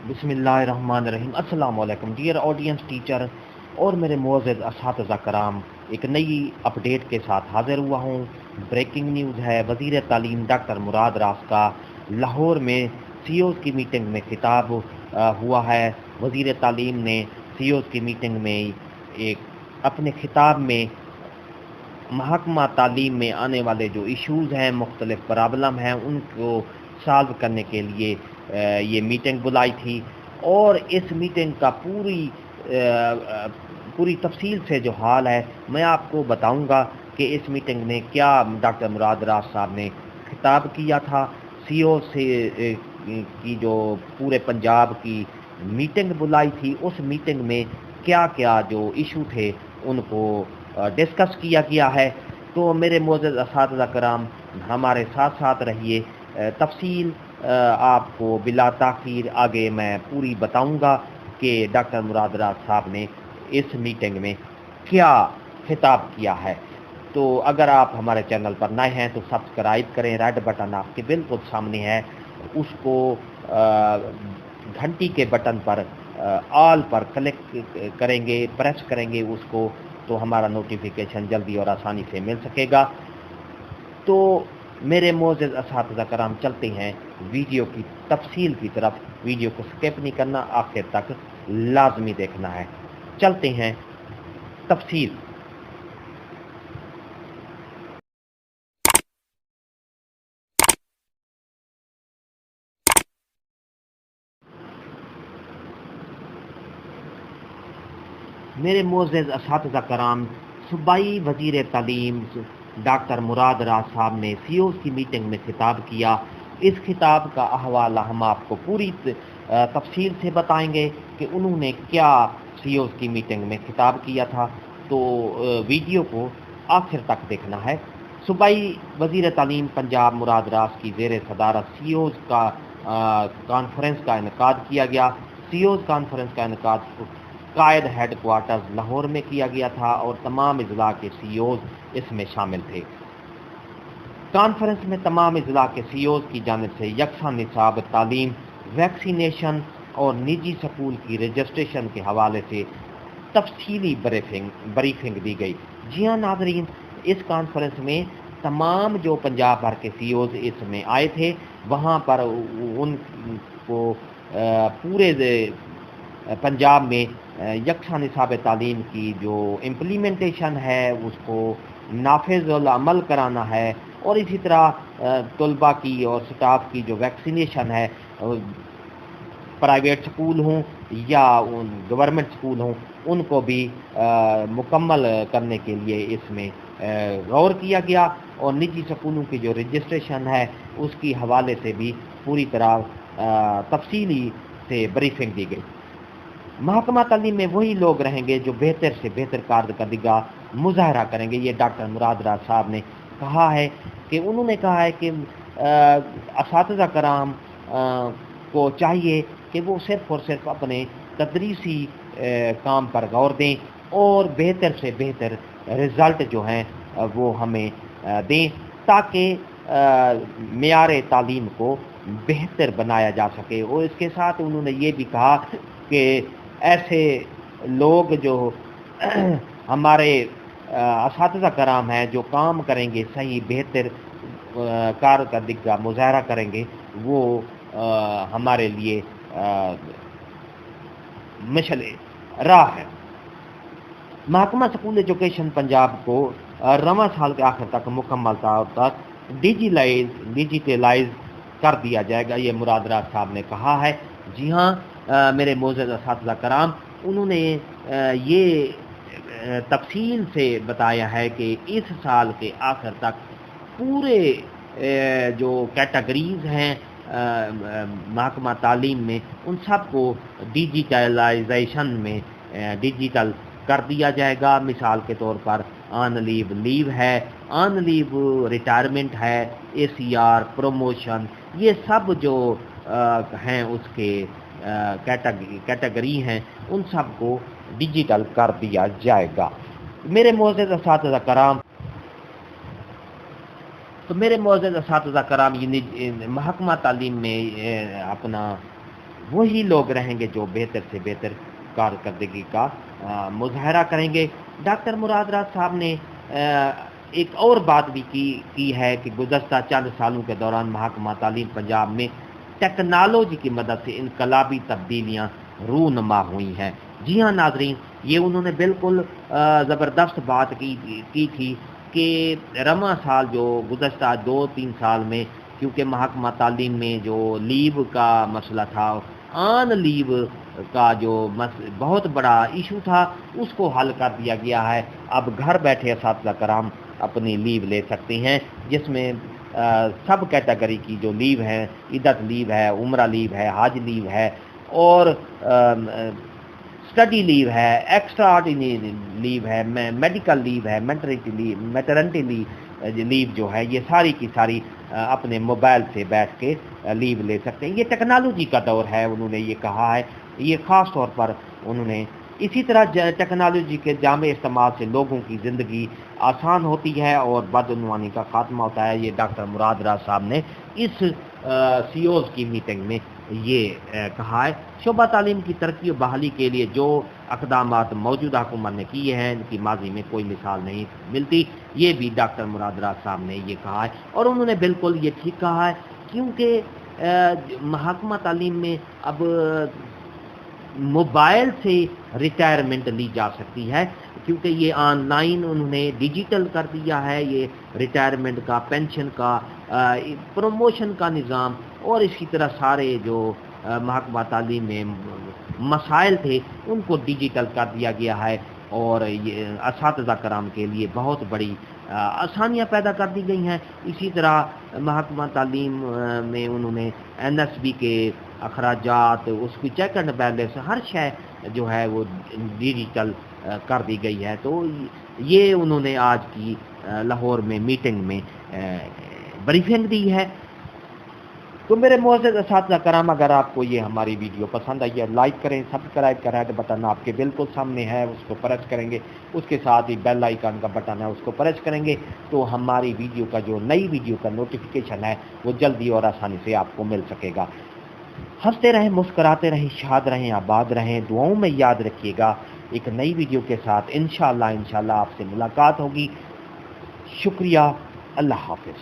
बिस्मिल्लाहिर्रहमानिर्रहीम। अस्सलाम वालेकुम डियर ऑडियंस, टीचर और मेरे मोअज़्ज़ज़ असातिज़ा कराम। एक नई अपडेट के साथ हाज़िर हुआ हूँ। ब्रेकिंग न्यूज़ है, वज़ीर तालीम डॉक्टर मुराद रास का लाहौर में सीओज़ की मीटिंग में खिताब हुआ है। वज़ीर तालीम ने सीओज़ की मीटिंग में एक अपने खिताब में महकमा तालीम में आने वाले जो इश्यूज़ हैं, मुख्तलिफ प्रॉब्लम हैं, उनको सॉल्व करने के लिए ये मीटिंग बुलाई थी। और इस मीटिंग का पूरी तफसील से जो हाल है मैं आपको बताऊंगा कि इस मीटिंग में क्या डॉक्टर मुराद रास साहब ने खिताब किया था। सीओ से की जो पूरे पंजाब की मीटिंग बुलाई थी, उस मीटिंग में क्या क्या जो इशू थे उनको डिस्कस किया गया है। तो मेरे मोअज़्ज़ज़ असातिज़ा कराम, हमारे साथ साथ रहिए। तफसील आपको बिला ताख़ीर आगे मैं पूरी बताऊंगा कि डॉक्टर मुराद रास साहब ने इस मीटिंग में क्या खिताब किया है। तो अगर आप हमारे चैनल पर नए हैं तो सब्सक्राइब करें, रेड बटन आपके बिल्कुल सामने है, उसको घंटी के बटन पर ऑल पर क्लिक करेंगे, प्रेस करेंगे उसको, तो हमारा नोटिफिकेशन जल्दी और आसानी से मिल सकेगा। तो मेरे मोअज़्ज़ज़ असातिज़ा कराम, चलते हैं वीडियो की तफसील की तरफ। वीडियो को स्किप नहीं करना, आखिर तक लाजमी देखना है। चलते हैं तफसील। मेरे मोअज़्ज़ज़ असातिज़ा कराम, सूबाई वज़ीर तालीम डॉक्टर मुराद रास साहब ने सीओज़ की मीटिंग में खिताब किया। इस खिताब का हवाला हम आपको पूरी तफसील से बताएंगे कि उन्होंने क्या सीओज़ की मीटिंग में खिताब किया था। तो वीडियो को आखिर तक देखना है। सूबाई वज़ीर तालीम पंजाब मुराद रास की ज़ेर सदारत सीओज़ का कॉन्फ्रेंस का इनेकाद किया गया। सीओज़ कॉन्फ्रेंस का इनेकाद कायद हेड क्वार्टर्स लाहौर में किया गया था और तमाम अजला के सीओज़ इसमें शामिल थे। कॉन्फ्रेंस में तमाम अजला के सीओज़ की जानिब से यकसा निसाब तालीम, वैक्सीनेशन और निजी स्कूल की रजिस्ट्रेशन के हवाले से तफसीली ब्रीफिंग दी गई। जी हाँ नाज़रीन, इस कॉन्फ्रेंस में तमाम जो पंजाब भर के सीओज़ इसमें आए थे, वहाँ पर उनको पूरे पंजाब में यकसा निसाब तालीम की जो इम्प्लीमेंटेशन है उसको नाफिज़ अमल कराना है, और इसी तरह तलबा की और स्टाफ की जो वैक्सीनेशन है, प्राइवेट स्कूल हों या गवर्नमेंट स्कूल हों, उनको भी मुकम्मल करने के लिए इसमें गौर किया गया। और निजी स्कूलों की जो रजिस्ट्रेशन है उसकी हवाले से भी पूरी तरह तफसीली से ब्रीफिंग दी गई। महकमा तालीम में वही लोग रहेंगे जो बेहतर से बेहतर कारकर्दगी का मुजाहरा करेंगे। ये डॉक्टर मुराद रास साहब ने कहा है कि उन्होंने कहा है कि असातिज़ा कराम को चाहिए कि वो सिर्फ़ और सिर्फ अपने तदरीसी काम पर गौर दें और बेहतर से बेहतर रिज़ल्ट जो हैं वो हमें दें, ताकि मेयार तालीम को बेहतर बनाया जा सके। और इसके साथ उन्होंने ये भी कहा कि ऐसे लोग जो हमारे असातिज़ा कराम हैं जो काम करेंगे, सही बेहतर कारकर्दगी का मुजाहरा करेंगे, वो हमारे लिए मशअले राह है। महकमा स्कूल एजुकेशन पंजाब को रवां साल के आखिर तक मुकम्मल तौर पर डिजिटलाइज कर दिया जाएगा, ये मुराद रास साहब ने कहा है। जी हाँ मेरे मोअज़्ज़ज़ असातिज़ा कराम, उन्होंने ये तफसील से बताया है कि इस साल के आखिर तक पूरे जो कैटेगरीज़ हैं महकमा तालीम में, उन सब को डिजिटलाइजेशन में डिजिटल कर दिया जाएगा। मिसाल के तौर पर ऑन लीव है, ऑन लीव रिटायरमेंट है, ACR प्रमोशन, ये सब जो हैं उसके कैटेगरी हैं, उन सब को डिजिटल कर दिया जाएगा। मेरे मोअज़्ज़ज़ असातिज़ा कराम, तो मेरे मोअज़्ज़ज़ असातिज़ा कराम, ये महकमा तालीम में अपना وہی لوگ رہیں گے جو بہتر سے بہتر کارکردگی کا مظاہرہ کریں گے۔ ڈاکٹر مراد راز صاحب نے ایک اور بات بھی کی ہے کہ گزشتہ چند سالوں کے دوران محکمہ تعلیم پنجاب میں ٹیکنالوجی کی مدد سے انقلابی تبدیلیاں رونما ہوئی ہیں۔ جی ہاں ناظرین، یہ انہوں نے بالکل زبردست بات کی تھی کہ رواں سال جو گزشتہ 2-3 سال میں، کیونکہ محکمہ تعلیم میں جو لیو کا مسئلہ تھا، آن لیو کا جو بہت بڑا ایشو تھا، اس کو حل کر دیا گیا ہے۔ اب گھر بیٹھے اساتذہ کرام اپنی لیو لے سکتے ہیں، جس میں سب کیٹیگری کی جو لیو ہے، عیدت لیو ہے، عمرہ لیو ہے، حج لیو ہے، اور اسٹڈی لیو ہے، ایکسٹرا آرڈینری لیو ہے، میڈیکل لیو ہے، میٹرنٹی لیو جو ہے، یہ ساری کی ساری اپنے موبائل سے بیٹھ کے لیو لے سکتے ہیں۔ یہ ٹیکنالوجی کا دور ہے، انہوں نے یہ کہا ہے۔ یہ خاص طور پر انہوں نے اسی طرح ٹیکنالوجی کے جامع استعمال سے لوگوں کی زندگی آسان ہوتی ہے اور بدعنوانی کا خاتمہ ہوتا ہے۔ یہ ڈاکٹر مراد راز صاحب نے اس سی اوز کی میٹنگ میں یہ کہا ہے۔ شعبہ تعلیم کی ترقی و بحالی کے لیے جو اقدامات موجودہ حکومت نے کیے ہیں، ان کی ماضی میں کوئی مثال نہیں ملتی، یہ بھی ڈاکٹر مراد راز صاحب نے یہ کہا ہے، اور انہوں نے بالکل یہ ٹھیک کہا ہے، کیونکہ محکمہ تعلیم میں اب موبائل سے ریٹائرمنٹ لی جا سکتی ہے، کیونکہ یہ آن لائن انہوں نے ڈیجیٹل کر دیا ہے۔ یہ ریٹائرمنٹ کا، پینشن کا، پروموشن کا نظام، اور اسی طرح سارے جو محکمہ تعلیم میں مسائل تھے ان کو ڈیجیٹل کر دیا گیا ہے، اور یہ اساتذہ کرام کے لیے بہت بڑی آسانیاں پیدا کر دی گئی ہیں۔ اسی طرح محکمہ تعلیم میں انہوں نے NSB کے اخراجات، اس کی چیک اینڈ بیلنس، ہر شے جو ہے وہ ڈیجیٹل کر دی گئی ہے۔ تو یہ انہوں نے آج کی لاہور میں میٹنگ میں بریفنگ دی ہے۔ تو میرے معزز اساتذہ کرام، اگر آپ کو یہ ہماری ویڈیو پسند آئی ہے، لائک کریں، سبسکرائب کریں، تو بٹن آپ کے بالکل سامنے ہے، اس کو پریس کریں گے۔ اس کے ساتھ ہی بیل آئیکن کا بٹن ہے، اس کو پریس کریں گے تو ہماری ویڈیو کا جو نئی ویڈیو کا نوٹیفیکیشن ہے وہ جلدی اور آسانی سے آپ کو مل سکے گا۔ ہنستے رہیں، مسکراتے رہیں، شاد رہیں، آباد رہیں، دعاؤں میں یاد رکھیے گا۔ ایک نئی ویڈیو کے ساتھ انشاءاللہ آپ سے ملاقات ہوگی۔ شکریہ، اللہ حافظ۔